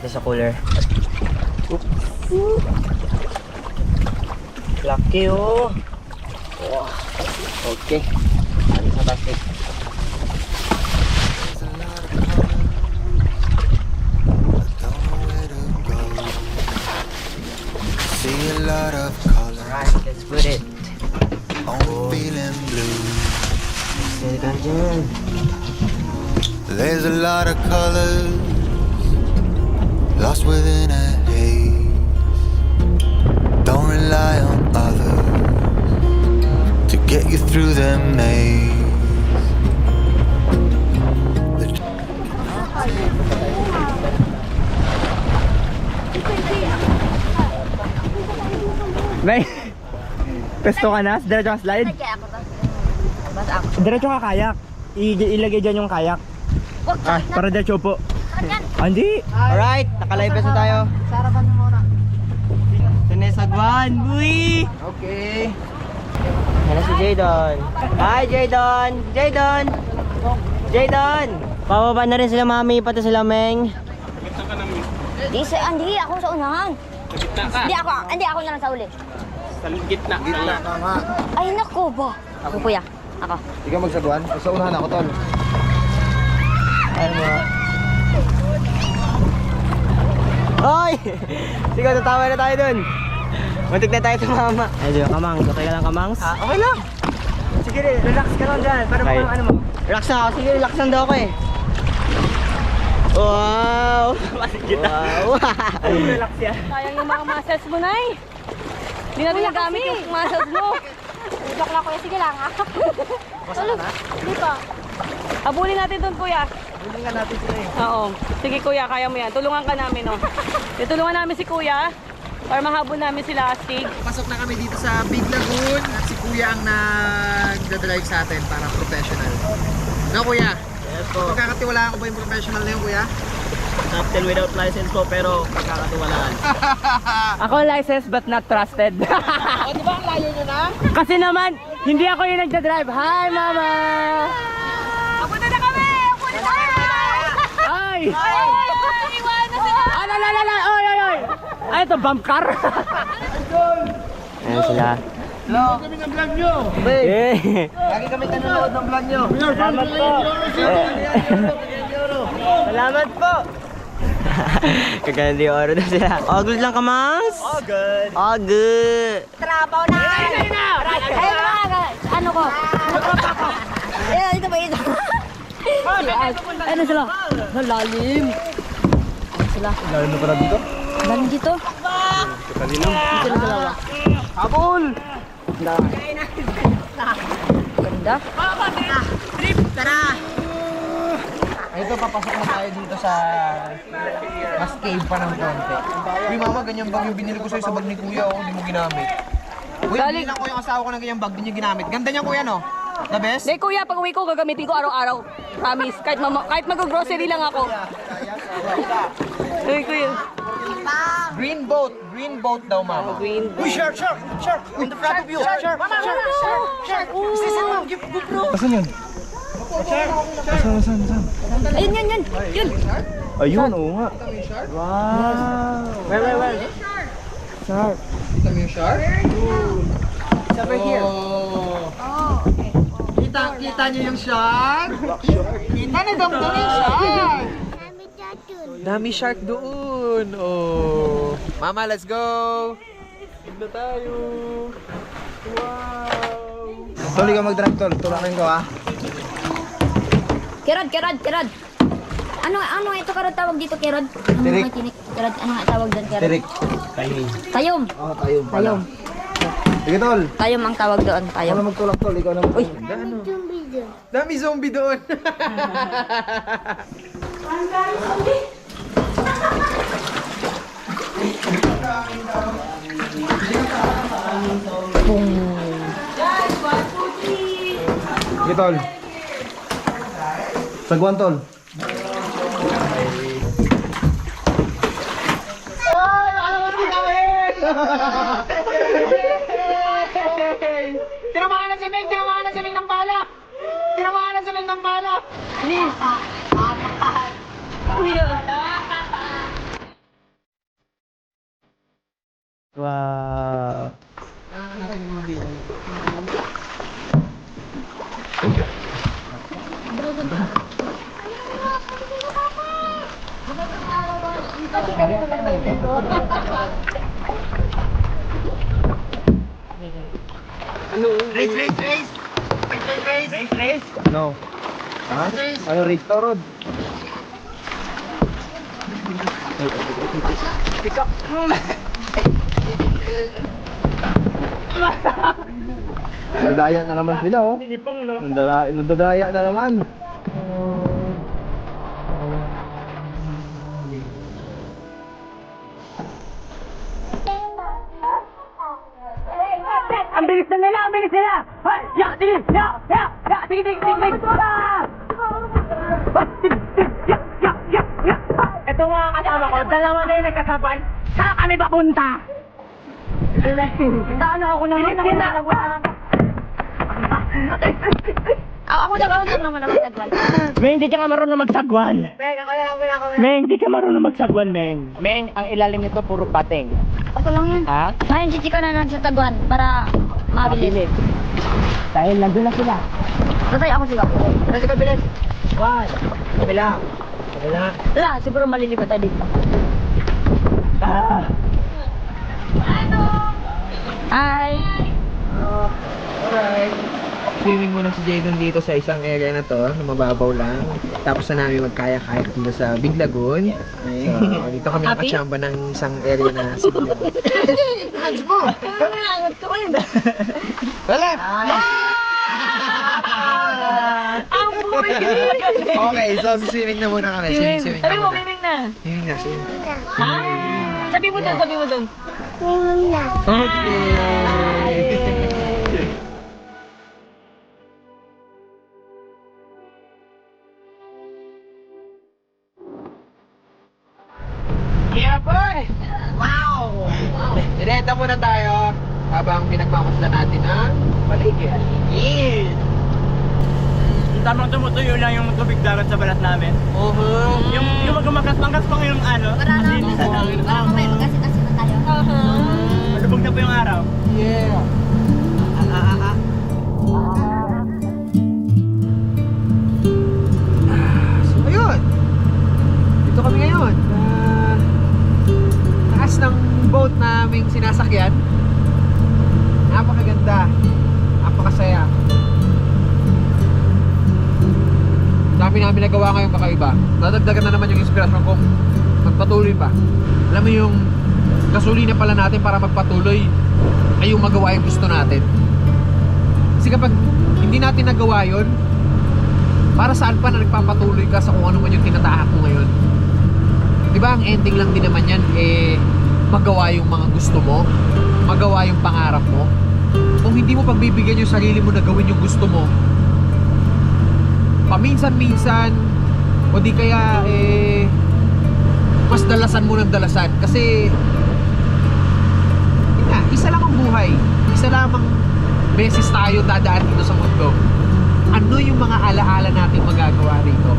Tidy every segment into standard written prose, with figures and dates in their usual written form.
natin sa cooler. Oops. Laki oh. Wow. Okay. Ano sa plastic? Alright, let's put it. Feeling blue. Sige ka dyan. There's a lot of colors lost within a haze. Don't rely on others to get you through the maze. May pesto ka na? Diretso ka slide? Basta ako. Diretso ka kayak. Ilagay dyan yung kayak. Wag ka. Para diretso po. Yan. Andi! Alright, nakalive na tayo. Sarapan mo muna. Sinesagwan, buwi! Okay. Yan na si Jadon. Hi Jadon! Jadon! Jadon! Pababa na rin sila mami, pati sila Meng. Hindi ako sa unahan. Hindi ako na lang sa uli. Sa gitna. Gitna ka nga. Ay nako ba. Ako kuya. Ako. Ikaw magsagwan? Sa unahan ako, tol. Ano mo? Hoy! Sige, tatawa na tayo dun. Muntik na tayo sa mama. Ayun, Kamangs. Okay ka lang, Kamangs? Okay lang. Sige, relax ka lang dyan. Para Okay. ano mo? Relax na ako. Sige, relax lang daw ako eh. Wow! Wow! Relax yan. Sayang yung mga muscles mo, Nay. Hindi natin nagamit yung muscles mo. Bakla kuya, sige lang ha. Basta ka na? Hindi pa. Habulin natin doon, kuya. Hindi nga natin sila eh. Oo. Sige, kuya, kaya mo yan. Tulungan ka namin, no? Tulungan namin si kuya para mahabol namin sila, Astig. Pasok na kami dito sa Big Lagoon at si Kuya ang nagdadrive sa atin para professional. No, Kuya? Yes po. Pagkakatiwalaan ko ba yung professional na yun, Kuya? Captain without license po pero pagkakatiwalaan. Ako licensed but not trusted. O, di ba ang layo nyo na? Kasi naman, hindi ako yung nagdadrive. Hi, mama! Apunta na kami! Apunta na! Ay! Iwan na sila! Ala! Oy! Ay, ito, bump car! Ayan sila. Hello, kami ng vlog nyo. Eh! Lagi kami nanonood ng vlog nyo. Salamat po! Salamat po! Kaganda yung oro na sila. All good lang, Kamangs? All good! All good! Trabaw na! Ay na! Ano ko? Ito ba ito? Ano sila? Malalim. Ano sila? Lalo na para dito? Galing dito? Sila dalawa. Habol! Ganda. Ito, papasok na tayo dito sa mas cave pa ng konti. Uy, mama, ganyan bag yung binili ko sa'yo sa bag ni Kuya, oh, hindi mo ginamit. Uy, hindi lang ko yung asawa ko ng ganyang bag, din niya ginamit. Ganda niya, Kuya, no? The best? Hindi, kuya, pag uwi ko, gagamitin ko araw-araw. Promise. Kahit mag-grocery lang ako. Uy, kuya. Green boat daw, mama. Green. Uy, shark! On the front of you! Shark! Mama! Shark! Saan mo? Give bro! Asan yun? Saan? Ayun. Yun. Ayun, oo nga. Wow! Where? Shark. Kita mo yung shark? It's over here. Kita niyo yung shark? Kita na dong yung shark! Dami shark doon. Oh. Mama, let's go. Tignan tayo. Wow. Tol, ikaw mag-drive, tol. Tulakin ko, ha? Kerad. Ano ito karad tawag dito, Kerad? Ano Tirik. nga tinik? Kerad, ano nga tawag doon, Kerad? Tirik. Tayom. Oo, tayong pala. Tayom. Sige, tol. Tayom ang tawag doon, Ako tayom. na magtulak, tol. Ikaw na Uy. Dami zombie doon. Sige, tol. Sagwan, tol. Tinamaan na si Meg ng bala. No. Ha? Ano race to, Rod? Nadaya na naman sila, oh. Nadadaya na naman. Ang bilis na nila! Ang bilis nila! Hay! Ya! Tingin! Ya! Ya! Ya! Tingin! Tingin! Tingin! Ah! Ya! Ya! Ya! Ya! Ito mga kasama ko, dalawa na yung nagkasabay. Saan kami papunta? Saan ako naman? Ako naman ang tagwan. Meng, hindi ka marunong magsagwan. Meng, hindi ka marunong magsagwan, Meng. Meng, ang ilalim nito puro pating. Ako lang yun. Ha? Ngayon, chichika na lang sa tagwan para mabilis. Dahil nandun na sila. Tatay ako sila. Kasi ka bilis. One. Kabila. Kabila. Wala, siguro malilipat tayo dito. Ah. Hi! Alright. Swimming muna si Jadon dito sa isang area na to, na mababaw lang. Tapos na namin magkaya-kaya dito sa Big Lagoon. So, dito kami Happy? nakachamba ng isang area na sa Big Lagoon. Wala! Okay, so swimming na muna kami. Swimming na Sabi mo, muna. miming na. Swimming na, swimming. Ha? Sabi mo doon, sabi mo doon. Okay. Yeah, boy! Wow! Direta muna tayo habang pinagmamasdan natin ang paligid. Yeah! Tamang tumutuyo lang yung tubig dagat sa balat namin. Yung magmakas-mangkas pang yung ano. Para mamaya magkasi-kasi na tayo. Malubog na po yung araw. Yeah! So, ayun! Dito kami ngayon. Taas ng boat naming sinasakyan. Napakaganda. Napakasaya. Dami namin nagawa ngayong kakaiba. Dadagdagan na naman yung inspirasyon kong magpatuloy pa. Alam mo yung gasolina pala natin para magpatuloy ay yung magawa yung gusto natin. Kasi kapag hindi natin nagawa yun, para saan pa na nagpapatuloy ka sa kung ano man yung tinatahak mo ngayon? Diba ang ending lang din naman yan, magawa yung mga gusto mo, magawa yung pangarap mo. Kung hindi mo pagbibigyan yung sarili mo na gawin yung gusto mo, paminsan-minsan o di kaya mas dalasan mo ng dalasan kasi yun nga, isa lang ang buhay, isa lamang beses tayo dadaan dito sa mundo. Ano yung mga alaala natin magagawa rito?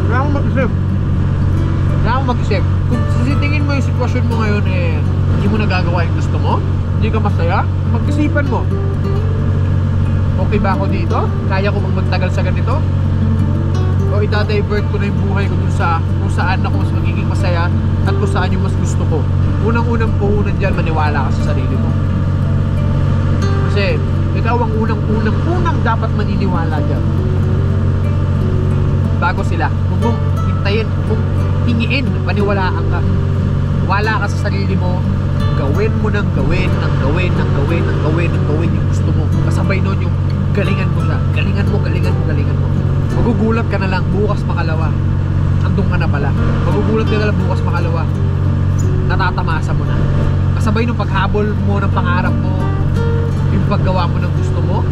Wala akong mag-isip. Wala akong mag-isip. Kung sisitingin mo yung sitwasyon mo ngayon, hindi mo nagagawa yung gusto mo, hindi ka masaya, mag-isipan mo. Okay ba ako dito? Kaya ko magtagal sa ganito? O ita-divert ko na yung buhay ko dun sa kung saan ako mas magiging masaya at kung saan yung mas gusto ko. Unang-unang puhunan dyan, maniwala ka sa sarili mo. Kasi ikaw ang unang dapat maniniwala dyan. Bago sila. Huwag mong hintayin, huwag mong hingiin, paniwalaan ka. Wala ka sa sarili mo, gawin mo ng gawin yung gusto mo. Kasabay nun yung galingan mo siya. Galingan mo. Magugulat ka na lang, bukas makalawa. Andun ka na pala. Magugulat ka na lang, bukas makalawa. Natatamasa mo na. Kasabay nung paghabol mo ng pangarap mo, yung paggawa mo ng gusto mo.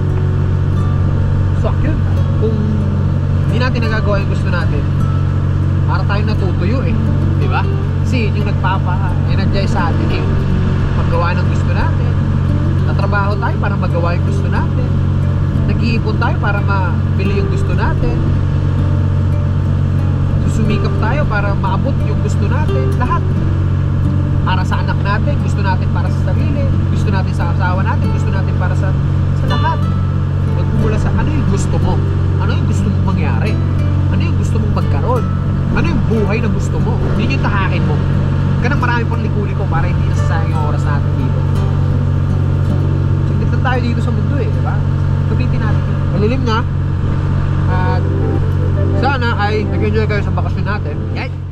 So, yun. Kung hindi natin nagagawa yung gusto natin, para tayo natutuyo di ba? Kasi yun yung nagpapa-energize sa atin yung paggawa ng gusto natin. Natrabaho tayo para magawa yung gusto natin. Nag-iipon tayo para mabili yung gusto natin. Susumikap tayo para maabot yung gusto natin. Lahat. Para sa anak natin, gusto natin para sa sarili, gusto natin sa asawa natin, gusto natin para sa lahat. Magmumula sa ano yung gusto mo? Ano yung gusto mong mangyari? Ano yung gusto mong magkaroon? Ano yung buhay na gusto mo. Yun yung tahakin mo. Kanang marami pang liko-liko para hindi nasasayang yung oras natin dito. Siglit lang tayo dito sa mundo eh, di ba? Kapitin natin yun. Malilim na. At sana ay nag-enjoy kayo sa bakasyon natin. Yan.